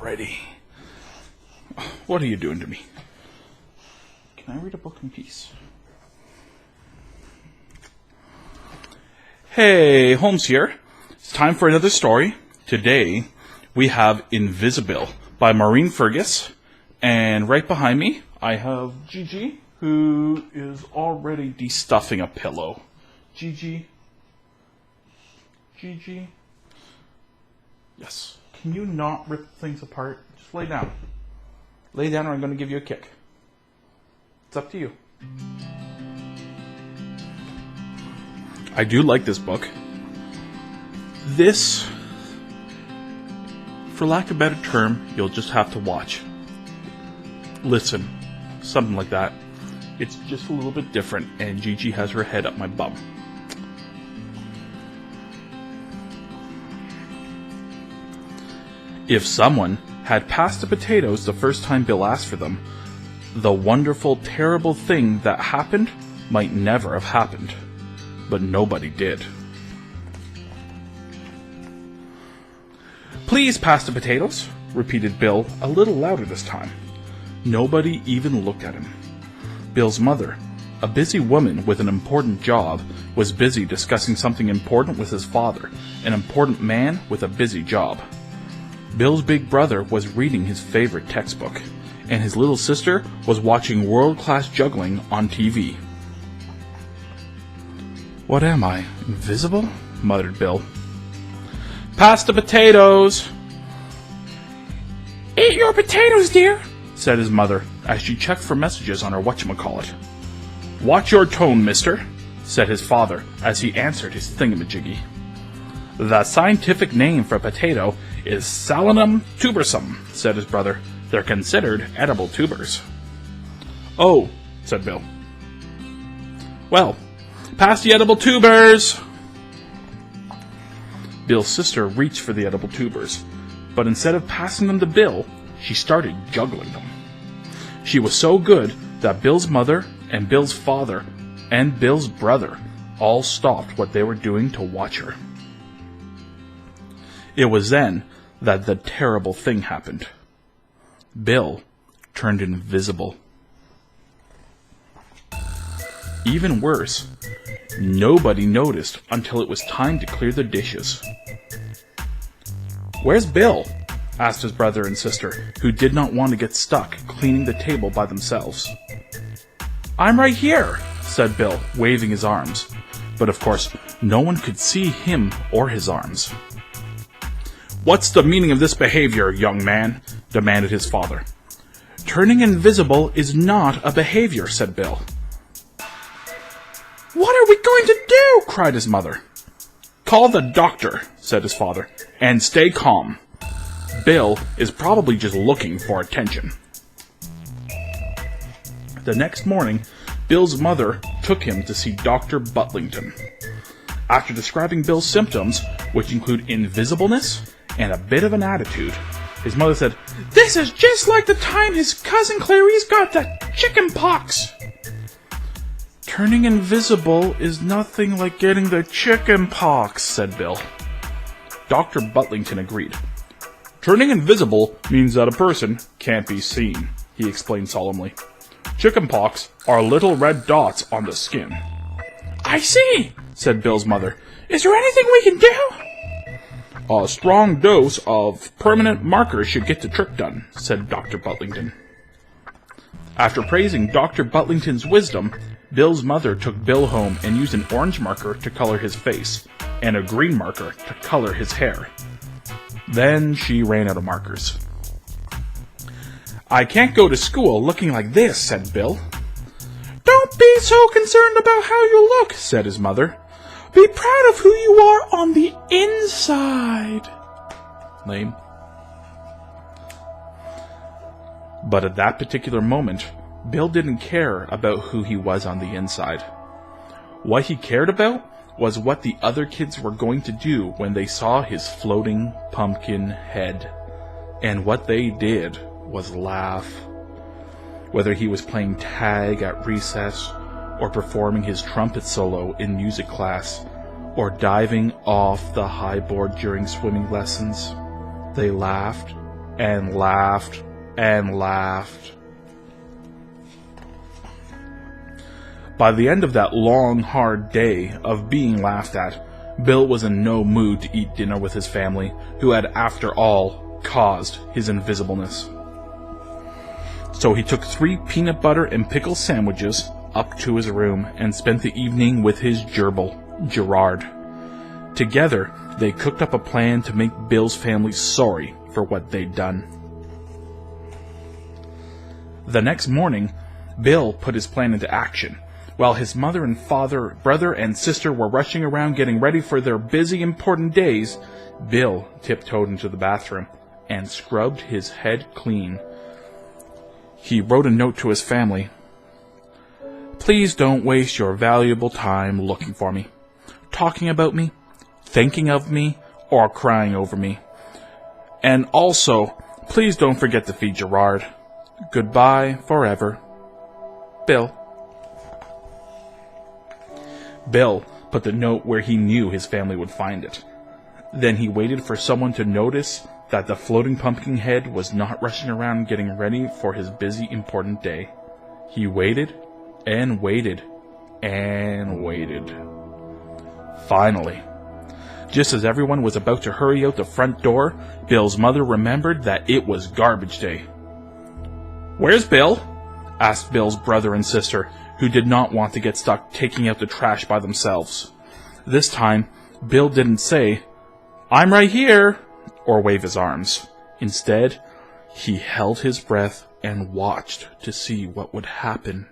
already. What are you doing to me? Can I read a book in peace? Hey, Holmes here. It's time for another story. Today, we have Invisibill by Maureen Fergus. And right behind me, I have GiGi, who is already destuffing a pillow. GiGi? Yes. Can you not rip things apart? Just lay down. Lay down or I'm going to give you a kick. It's up to you. I do like this book. This, for lack of a better term, you'll just have to watch. Listen. Something like that. It's just a little bit different, and GiGi has her head up my bum. If someone had passed the potatoes the first time Bill asked for them, the wonderful, terrible thing that happened might never have happened. But nobody did. "Please pass the potatoes," repeated Bill a little louder this time. Nobody even looked at him. Bill's mother, a busy woman with an important job, was busy discussing something important with his father, an important man with a busy job. Bill's big brother was reading his favorite textbook, and his little sister was watching world-class juggling on TV. "What am I, invisible?" muttered Bill. "Pass the potatoes!" "Eat your potatoes, dear," said his mother, as she checked for messages on her whatchamacallit. "Watch your tone, mister," said his father, as he answered his thingamajiggy. "The scientific name for potato is Solanum tubersum," said his brother. "They're considered edible tubers." "Oh," said Bill. "Well, pass the edible tubers!" Bill's sister reached for the edible tubers, but instead of passing them to Bill, she started juggling them. She was so good that Bill's mother and Bill's father and Bill's brother all stopped what they were doing to watch her. It was then that the terrible thing happened. Bill turned invisible. Even worse, nobody noticed until it was time to clear the dishes. "Where's Bill?" asked his brother and sister, who did not want to get stuck cleaning the table by themselves. "I'm right here," said Bill, waving his arms. But of course, no one could see him or his arms. "What's the meaning of this behavior, young man?" demanded his father. "Turning invisible is not a behavior," said Bill. "What are we going to do?" cried his mother. "Call the doctor," said his father, "and stay calm. Bill is probably just looking for attention." The next morning, Bill's mother took him to see Dr. Butlington. After describing Bill's symptoms, which include invisibleness and a bit of an attitude, his mother said, "This is just like the time his cousin Clarice got that chicken pox." "Turning invisible is nothing like getting the chicken pox," said Bill. Dr. Butlington agreed. "Turning invisible means that a person can't be seen," he explained solemnly. "Chicken pox are little red dots on the skin." "I see," said Bill's mother. "Is there anything we can do?" "A strong dose of permanent marker should get the trick done," said Dr. Butlington. After praising Dr. Butlington's wisdom, Bill's mother took Bill home and used an orange marker to color his face and a green marker to color his hair. Then she ran out of markers. "I can't go to school looking like this," said Bill. "Don't be so concerned about how you look," said his mother. "Be proud of who you are on the inside." Lame. But at that particular moment, Bill didn't care about who he was on the inside. What he cared about was what the other kids were going to do when they saw his floating pumpkin head. And what they did was laugh. Whether he was playing tag at recess, or performing his trumpet solo in music class, or diving off the high board during swimming lessons, they laughed and laughed and laughed. By the end of that long, hard day of being laughed at, Bill was in no mood to eat dinner with his family, who had, after all, caused his invisibleness. So he took 3 peanut butter and pickle sandwiches up to his room and spent the evening with his gerbil, Gerard. Together, they cooked up a plan to make Bill's family sorry for what they'd done. The next morning, Bill put his plan into action. While his mother and father, brother and sister were rushing around getting ready for their busy, important days, Bill tiptoed into the bathroom and scrubbed his head clean. He wrote a note to his family. "Please don't waste your valuable time looking for me, talking about me, thinking of me, or crying over me. And also, please don't forget to feed Gerard. Goodbye forever. Bill." Bill put the note where he knew his family would find it. Then he waited for someone to notice that the floating pumpkin head was not rushing around getting ready for his busy, important day. He waited and waited and waited. Finally, just as everyone was about to hurry out the front door, Bill's mother remembered that it was garbage day. "Where's Bill?" asked Bill's brother and sister, who did not want to get stuck taking out the trash by themselves. This time, Bill didn't say, "I'm right here," or wave his arms. Instead, he held his breath and watched to see what would happen.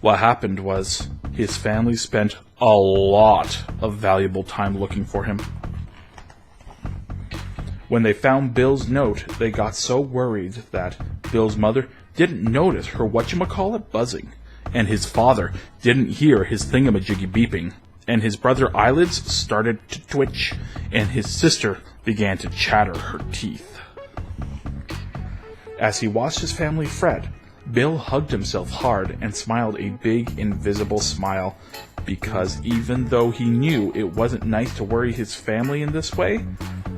What happened was, his family spent a lot of valuable time looking for him. When they found Bill's note, they got so worried that Bill's mother didn't notice her whatchamacallit buzzing, and his father didn't hear his thingamajiggy beeping, and his brother's eyelids started to twitch, and his sister began to chatter her teeth. As he watched his family fret, Bill hugged himself hard and smiled a big, invisible smile, because even though he knew it wasn't nice to worry his family in this way,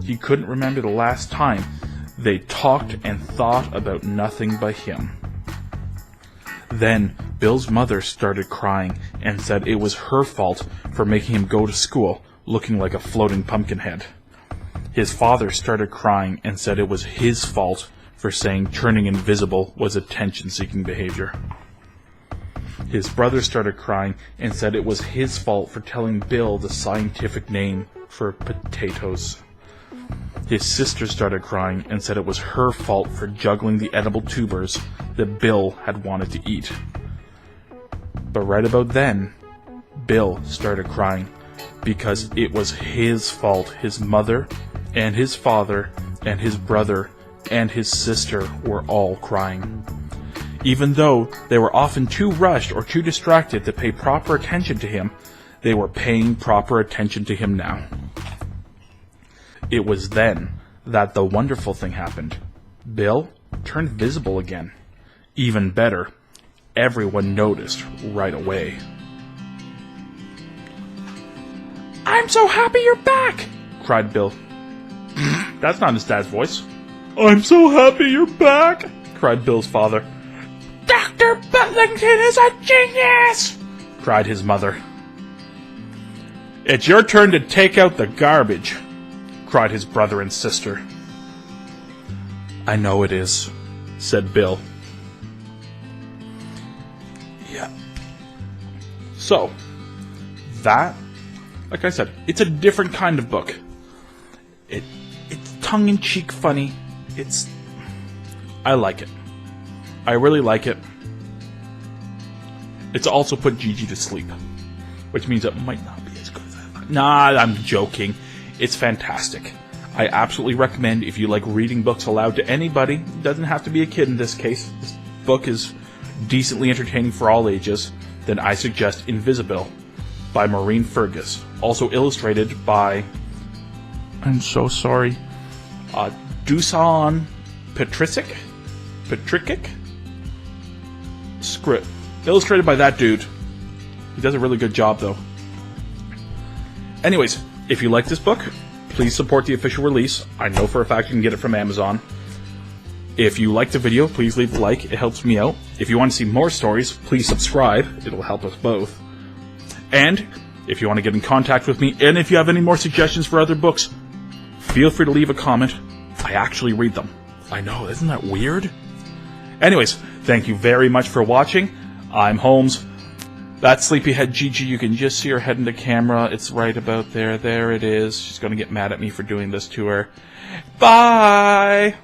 he couldn't remember the last time they talked and thought about nothing but him. Then Bill's mother started crying and said it was her fault for making him go to school looking like a floating pumpkin head. His father started crying and said it was his fault for saying turning invisible was attention-seeking behavior. His brother started crying and said it was his fault for telling Bill the scientific name for potatoes. His sister started crying and said it was her fault for juggling the edible tubers that Bill had wanted to eat. But right about then, Bill started crying because it was his fault his mother and his father and his brother and his sister were all crying. Even though they were often too rushed or too distracted to pay proper attention to him, they were paying proper attention to him now. It was then that the wonderful thing happened. Bill turned visible again. Even better, everyone noticed right away. "I'm so happy you're back!" cried Bill. That's not his dad's voice. "I'm so happy you're back!" cried Bill's father. "Dr. Butlington is a genius!" cried his mother. "It's your turn to take out the garbage!" cried his brother and sister. "I know it is," said Bill. Yeah. So, that, like I said, it's a different kind of book. It's tongue-in-cheek funny. I like it. I really like it. It's also put GiGi to sleep, which means it might not be as good as I thought. Nah, I'm joking. It's fantastic. I absolutely recommend if you like reading books aloud to anybody. It doesn't have to be a kid in this case. This book is decently entertaining for all ages. Then I suggest Invisibill by Maureen Fergus. Also illustrated by, I'm so sorry, Dusan Petricic? Script. Illustrated by that dude. He does a really good job, though. Anyways, if you like this book, please support the official release. I know for a fact you can get it from Amazon. If you liked the video, please leave a like. It helps me out. If you want to see more stories, please subscribe. It'll help us both. And if you want to get in contact with me, and if you have any more suggestions for other books, feel free to leave a comment. I actually read them. I know, isn't that weird? Anyways, thank you very much for watching. I'm Holmes. That's Sleepyhead GiGi. You can just see her head in the camera. It's right about there. There it is. She's going to get mad at me for doing this to her. Bye!